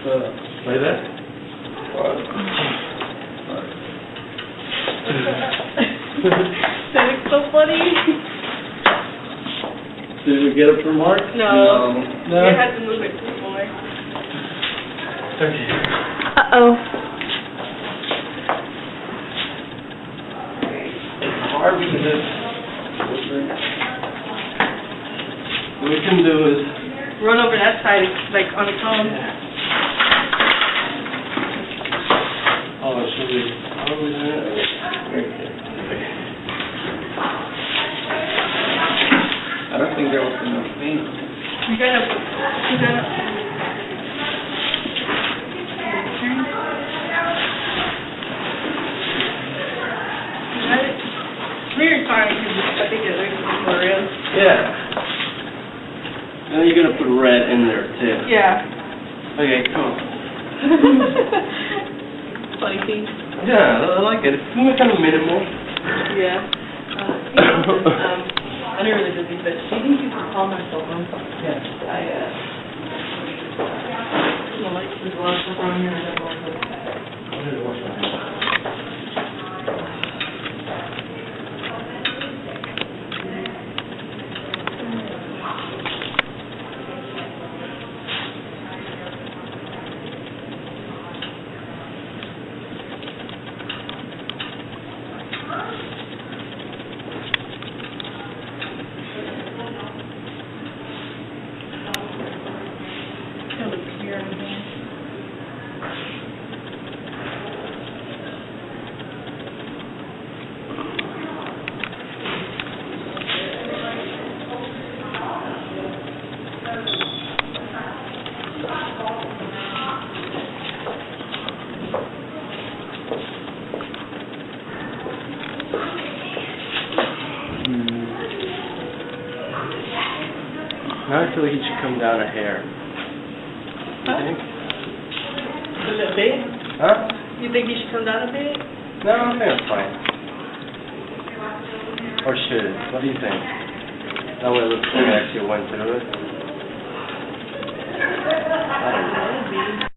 Like that? That looks so funny. Did we get it from Mark? No. No? You had to move it more. Okay. Uh-oh. It's hard because what we can do is Run over that side, like on its own. oh, should we I don't think there was enough paint. You gotta. Weird time because I think it looks more real. Yeah. Now you're gonna put red in there too. Yeah. Okay, cool. Funny thing. Yeah, I like it. It's kind of minimal. Yeah. I never really did these, but she thinks you can call my cell phone. Yeah. The lights, there's a lot of stuff around here. I don't know. Now I feel like he should come down a hair. Huh? You think? A little bit? Huh? You think you should come down a bit? No, I think it's fine. Or should it? What do you think? That way it looks like I actually went through it. I don't know.